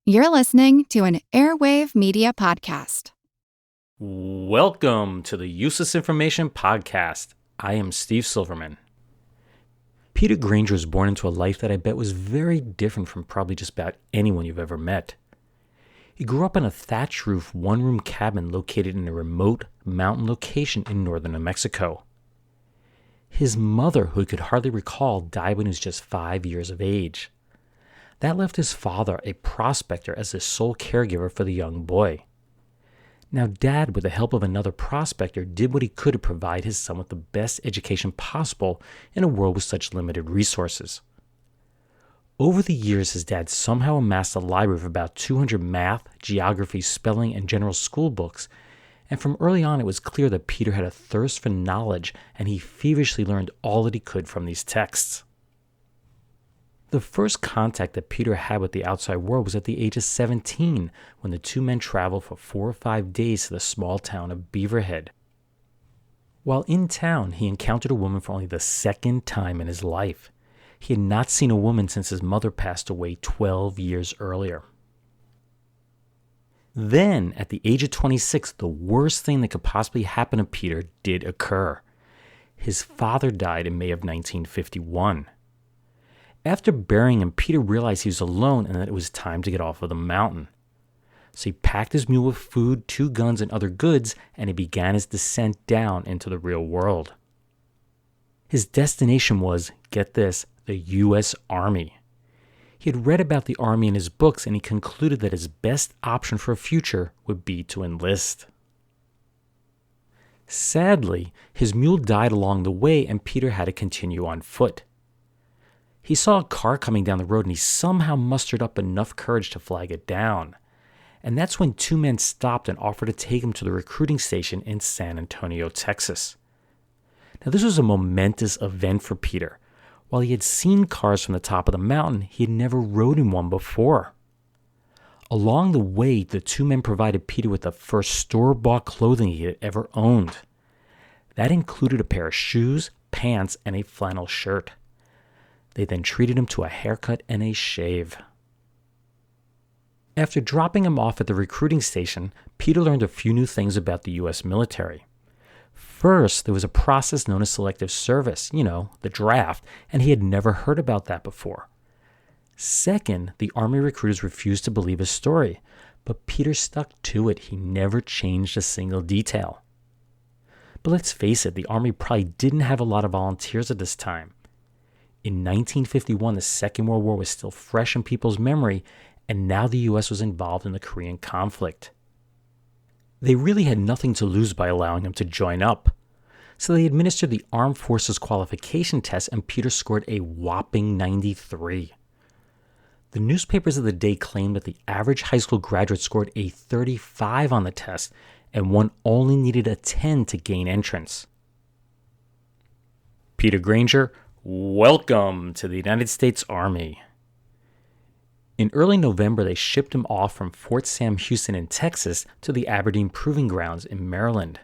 You're listening to an Airwave Media Podcast. Welcome to the Useless Information Podcast. I am Steve Silverman. Peter Granger was born into a life that I bet was very different from probably just about anyone you've ever met. He grew up in a thatch roof, one-room cabin located in a remote mountain location in northern New Mexico. His mother, who he could hardly recall, died when he was just 5 years of age. That left his father, a prospector, as his sole caregiver for the young boy. Now, Dad, with the help of another prospector, did what he could to provide his son with the best education possible in a world with such limited resources. Over the years, his dad somehow amassed a library of about 200 math, geography, spelling, and general school books, and from early on it was clear that Peter had a thirst for knowledge, and he feverishly learned all that he could from these texts. The first contact that Peter had with the outside world was at the age of 17, when the two men traveled for 4 or 5 days to the small town of Beaverhead. While in town, he encountered a woman for only the second time in his life. He had not seen a woman since his mother passed away 12 years earlier. Then, at the age of 26, the worst thing that could possibly happen to Peter did occur. His father died in May of 1951. After burying him, Peter realized he was alone and that it was time to get off of the mountain. So he packed his mule with food, 2 guns, and other goods, and he began his descent down into the real world. His destination was, get this, the U.S. Army. He had read about the Army in his books, and he concluded that his best option for a future would be to enlist. Sadly, his mule died along the way, and Peter had to continue on foot. He saw a car coming down the road, and he somehow mustered up enough courage to flag it down. And that's when 2 men stopped and offered to take him to the recruiting station in San Antonio, Texas. Now, this was a momentous event for Peter. While he had seen cars from the top of the mountain, he had never rode in one before. Along the way, the 2 men provided Peter with the first store-bought clothing he had ever owned. That included a pair of shoes, pants, and a flannel shirt. They then treated him to a haircut and a shave. After dropping him off at the recruiting station, Peter learned a few new things about the U.S. military. First, there was a process known as selective service, the draft, and he had never heard about that before. Second, the Army recruiters refused to believe his story, but Peter stuck to it. He never changed a single detail. But let's face it, the Army probably didn't have a lot of volunteers at this time. In 1951, the Second World War was still fresh in people's memory, and now the U.S. was involved in the Korean conflict. They really had nothing to lose by allowing him to join up. So they administered the Armed Forces qualification test, and Peter scored a whopping 93. The newspapers of the day claimed that the average high school graduate scored a 35 on the test, and one only needed a 10 to gain entrance. Peter Granger, welcome to the United States Army. In early November, they shipped him off from Fort Sam Houston in Texas to the Aberdeen Proving Grounds in Maryland.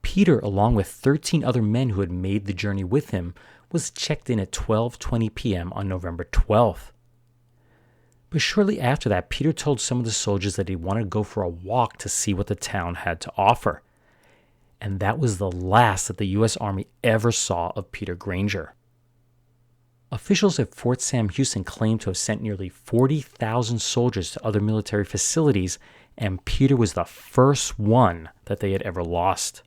Peter, along with 13 other men who had made the journey with him, was checked in at 12:20 p.m. on November 12th. But shortly after that, Peter told some of the soldiers that he wanted to go for a walk to see what the town had to offer. And that was the last that the U.S. Army ever saw of Peter Granger. Officials at Fort Sam Houston claimed to have sent nearly 40,000 soldiers to other military facilities, and Peter was the first one that they had ever lost.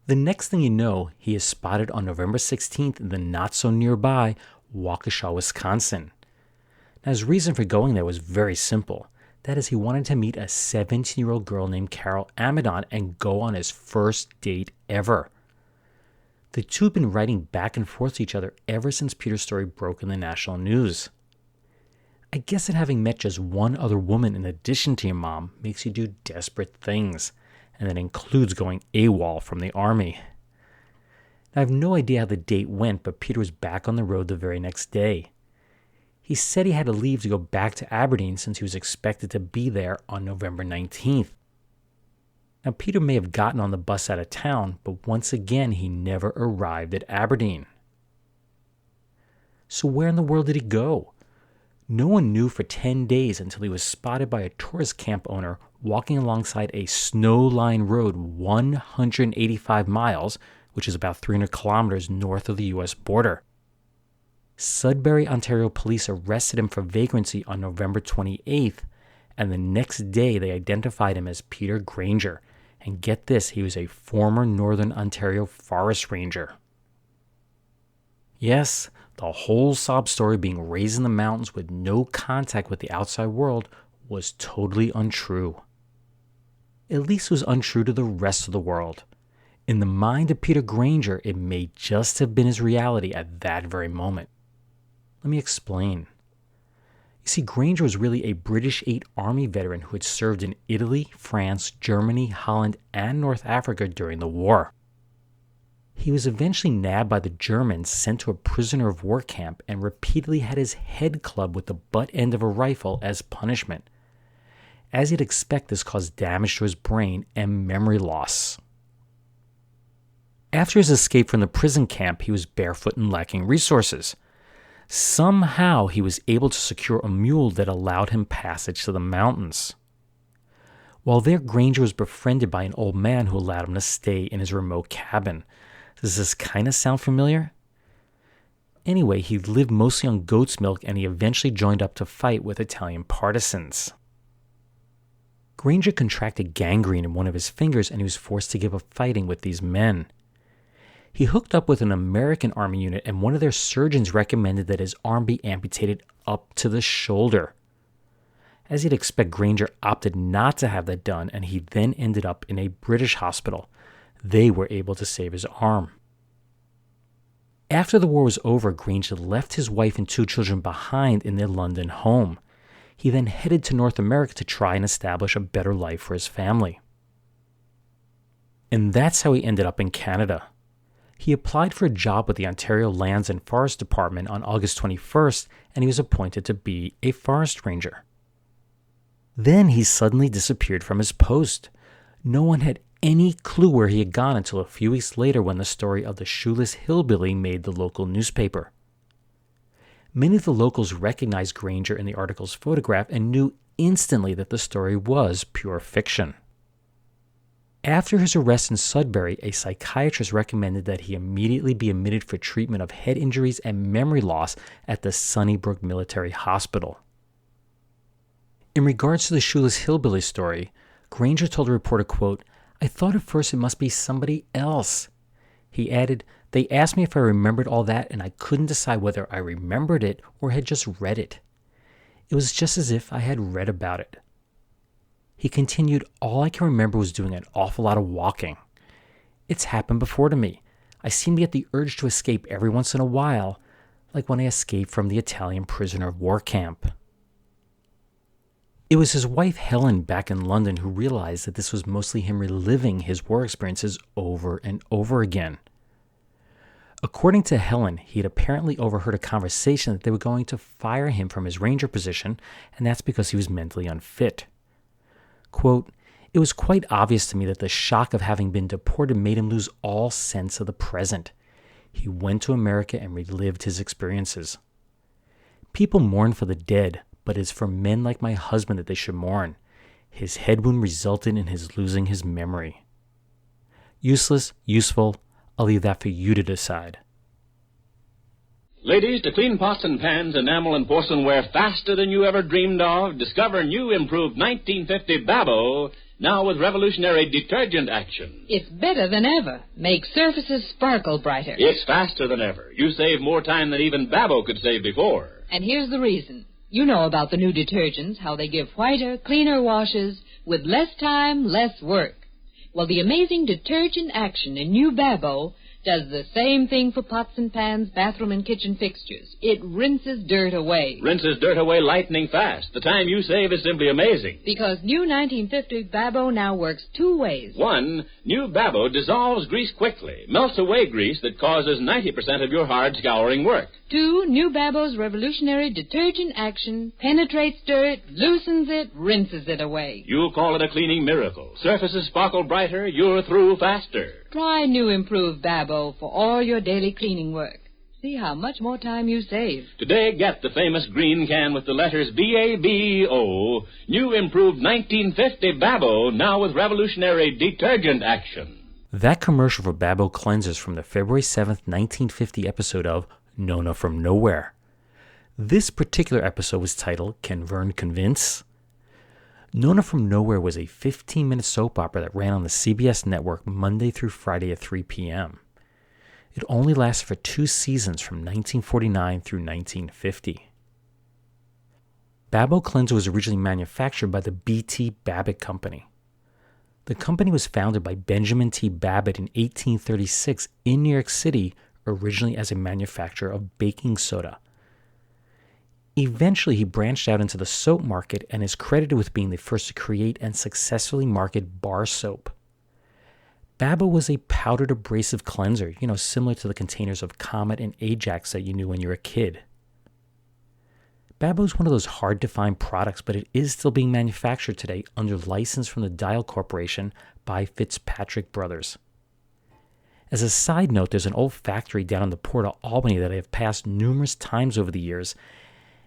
The next thing you know, he is spotted on November 16th in the not-so-nearby Waukesha, Wisconsin. Now, his reason for going there was very simple. That is, he wanted to meet a 17-year-old girl named Carol Amadon and go on his first date ever. The two had been writing back and forth to each other ever since Peter's story broke in the national news. I guess that having met just one other woman in addition to your mom makes you do desperate things, and that includes going AWOL from the Army. Now, I have no idea how the date went, but Peter was back on the road the very next day. He said he had to leave to go back to Aberdeen since he was expected to be there on November 19th. Now, Peter may have gotten on the bus out of town, but once again, he never arrived at Aberdeen. So where in the world did he go? No one knew for 10 days until he was spotted by a tourist camp owner walking alongside a snow-lined road 185 miles, which is about 300 kilometers north of the U.S. border. Sudbury, Ontario police arrested him for vagrancy on November 28th, and the next day they identified him as Peter Granger. And get this, he was a former Northern Ontario forest ranger. Yes, the whole sob story being raised in the mountains with no contact with the outside world was totally untrue. At least it was untrue to the rest of the world. In the mind of Peter Granger, it may just have been his reality at that very moment. Let me explain. You see, Granger was really a British 8th Army veteran who had served in Italy, France, Germany, Holland, and North Africa during the war. He was eventually nabbed by the Germans, sent to a prisoner of war camp, and repeatedly had his head clubbed with the butt end of a rifle as punishment. As you'd expect, this caused damage to his brain and memory loss. After his escape from the prison camp, he was barefoot and lacking resources. Somehow, he was able to secure a mule that allowed him passage to the mountains. While there, Granger was befriended by an old man who allowed him to stay in his remote cabin. Does this kind of sound familiar? Anyway, he lived mostly on goat's milk, and he eventually joined up to fight with Italian partisans. Granger contracted gangrene in one of his fingers, and he was forced to give up fighting with these men. He hooked up with an American Army unit, and one of their surgeons recommended that his arm be amputated up to the shoulder. As you'd expect, Granger opted not to have that done, and he then ended up in a British hospital. They were able to save his arm. After the war was over, Granger left his wife and 2 children behind in their London home. He then headed to North America to try and establish a better life for his family. And that's how he ended up in Canada. He applied for a job with the Ontario Lands and Forest Department on August 21st, and he was appointed to be a forest ranger. Then he suddenly disappeared from his post. No one had any clue where he had gone until a few weeks later when the story of the Shoeless Hillbilly made the local newspaper. Many of the locals recognized Granger in the article's photograph and knew instantly that the story was pure fiction. After his arrest in Sudbury, a psychiatrist recommended that he immediately be admitted for treatment of head injuries and memory loss at the Sunnybrook Military Hospital. In regards to the Shoeless Hillbilly story, Granger told a reporter, quote, "I thought at first it must be somebody else." He added, "They asked me if I remembered all that, and I couldn't decide whether I remembered it or had just read it. It was just as if I had read about it." He continued, "All I can remember was doing an awful lot of walking. It's happened before to me. I seem to get the urge to escape every once in a while, like when I escaped from the Italian prisoner of war camp." It was his wife Helen back in London who realized that this was mostly him reliving his war experiences over and over again. According to Helen, he had apparently overheard a conversation that they were going to fire him from his ranger position, and that's because he was mentally unfit. Quote, "It was quite obvious to me that the shock of having been deported made him lose all sense of the present. He went to America and relived his experiences. People mourn for the dead, but it's for men like my husband that they should mourn. His head wound resulted in his losing his memory. Useless, useful, I'll leave that for you to decide." Ladies, to clean pots and pans, enamel and porcelainware faster than you ever dreamed of, discover new improved 1950 Babbo, now with revolutionary detergent action. It's better than ever. Makes surfaces sparkle brighter. It's faster than ever. You save more time than even Babbo could save before. And here's the reason. You know about the new detergents, how they give whiter, cleaner washes with less time, less work. Well, the amazing detergent action in new Babbo does the same thing for pots and pans, bathroom and kitchen fixtures. It rinses dirt away. Rinses dirt away lightning fast. The time you save is simply amazing. Because new 1950 Babbo now works 2 ways. 1, new Babbo dissolves grease quickly, melts away grease that causes 90% of your hard scouring work. 2, new Babbo's revolutionary detergent action penetrates dirt, loosens it, rinses it away. You'll call it a cleaning miracle. Surfaces sparkle brighter, you're through faster. Try new improved Babbo for all your daily cleaning work. See how much more time you save. Today, get the famous green can with the letters B-A-B-O. New improved 1950 Babo, now with revolutionary detergent action. That commercial for Babo cleansers from the February 7th, 1950 episode of Nona from Nowhere. This particular episode was titled, Can Vern Convince? Nona from Nowhere was a 15-minute soap opera that ran on the CBS network Monday through Friday at 3 p.m. It only lasted for 2 seasons from 1949 through 1950. Babo cleanser was originally manufactured by the B.T. Babbitt Company. The company was founded by Benjamin T. Babbitt in 1836 in New York City, originally as a manufacturer of baking soda. Eventually, he branched out into the soap market and is credited with being the first to create and successfully market bar soap. Babo was a powdered abrasive cleanser, similar to the containers of Comet and Ajax that you knew when you were a kid. Babo is one of those hard-to-find products, but it is still being manufactured today under license from the Dial Corporation by Fitzpatrick Brothers. As a side note, there's an old factory down in the Port of Albany that I have passed numerous times over the years,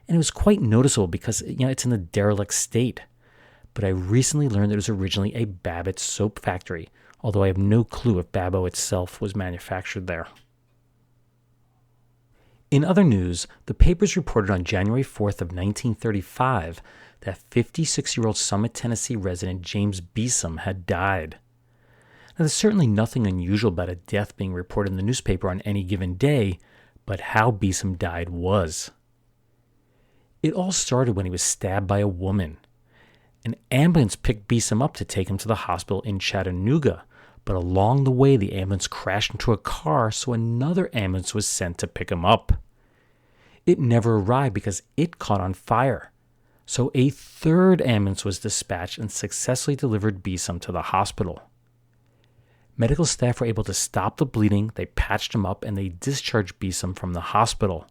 and it was quite noticeable because, it's in a derelict state. But I recently learned it was originally a Babbitt soap factory, although I have no clue if Babo itself was manufactured there. In other news, the papers reported on January 4th of 1935 that 56-year-old Summit, Tennessee resident James Beeson had died. Now, there's certainly nothing unusual about a death being reported in the newspaper on any given day, but how Beeson died was. It all started when he was stabbed by a woman. An ambulance picked Beeson up to take him to the hospital in Chattanooga, but along the way the ambulance crashed into a car, so another ambulance was sent to pick him up. It never arrived because it caught on fire, so a third ambulance was dispatched and successfully delivered Beeson to the hospital. Medical staff were able to stop the bleeding, they patched him up, and they discharged Beeson from the hospital.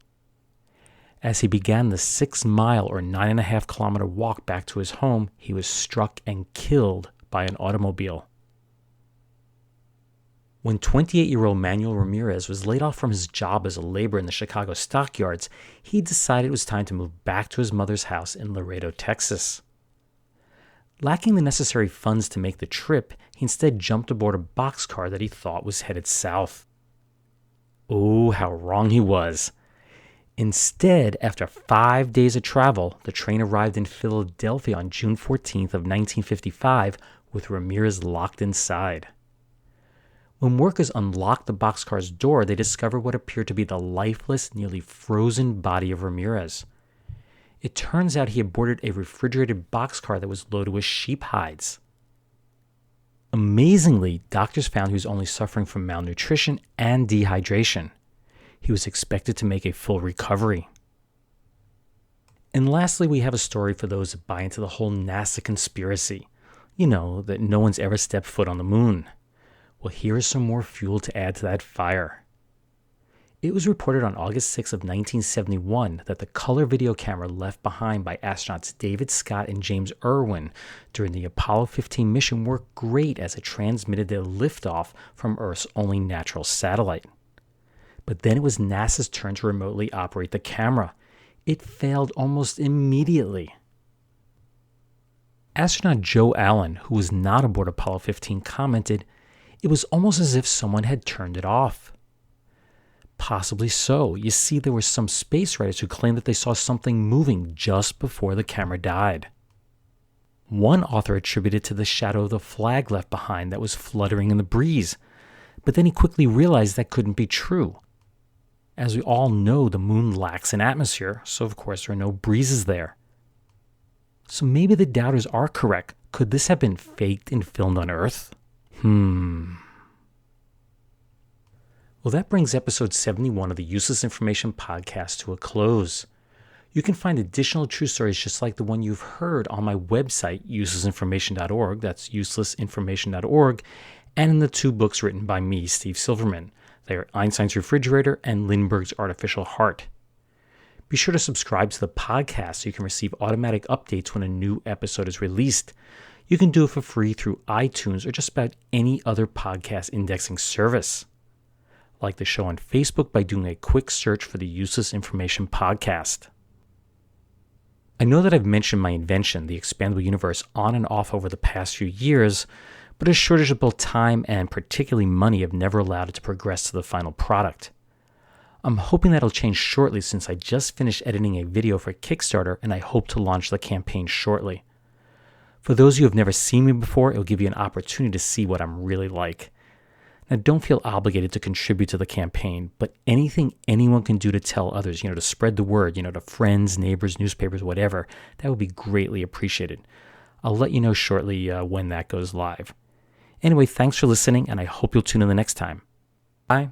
As he began the 6-mile or 9.5-kilometer walk back to his home, he was struck and killed by an automobile. When 28-year-old Manuel Ramirez was laid off from his job as a laborer in the Chicago stockyards, he decided it was time to move back to his mother's house in Laredo, Texas. Lacking the necessary funds to make the trip, he instead jumped aboard a boxcar that he thought was headed south. Oh, how wrong he was. Instead, after 5 days of travel, the train arrived in Philadelphia on June 14th of 1955 with Ramirez locked inside. When workers unlocked the boxcar's door, they discovered what appeared to be the lifeless, nearly frozen body of Ramirez. It turns out he had boarded a refrigerated boxcar that was loaded with sheep hides. Amazingly, doctors found he was only suffering from malnutrition and dehydration. He was expected to make a full recovery. And lastly, we have a story for those that buy into the whole NASA conspiracy. That no one's ever stepped foot on the moon. Well, here is some more fuel to add to that fire. It was reported on August 6 of 1971 that the color video camera left behind by astronauts David Scott and James Irwin during the Apollo 15 mission worked great as it transmitted their liftoff from Earth's only natural satellite. But then it was NASA's turn to remotely operate the camera. It failed almost immediately. Astronaut Joe Allen, who was not aboard Apollo 15, commented, "It was almost as if someone had turned it off." Possibly so. You see, there were some space writers who claimed that they saw something moving just before the camera died. One author attributed it to the shadow of the flag left behind that was fluttering in the breeze, but then he quickly realized that couldn't be true. As we all know, the moon lacks an atmosphere, so of course there are no breezes there. So maybe the doubters are correct. Could this have been faked and filmed on Earth? Well, that brings episode 71 of the Useless Information Podcast to a close. You can find additional true stories just like the one you've heard on my website, uselessinformation.org. That's uselessinformation.org. And in the 2 books written by me, Steve Silverman. They are Einstein's Refrigerator and Lindbergh's Artificial Heart. Be sure to subscribe to the podcast so you can receive automatic updates when a new episode is released. You can do it for free through iTunes or just about any other podcast indexing service. Like the show on Facebook by doing a quick search for the Useless Information Podcast. I know that I've mentioned my invention, the expandable universe, on and off over the past few years, but a shortage of both time and particularly money have never allowed it to progress to the final product. I'm hoping that'll change shortly since I just finished editing a video for Kickstarter and I hope to launch the campaign shortly. For those of you who have never seen me before, it'll give you an opportunity to see what I'm really like. Now, don't feel obligated to contribute to the campaign, but anything anyone can do to tell others, to spread the word, to friends, neighbors, newspapers, whatever, that would be greatly appreciated. I'll let you know shortly when that goes live. Anyway, thanks for listening, and I hope you'll tune in the next time. Bye.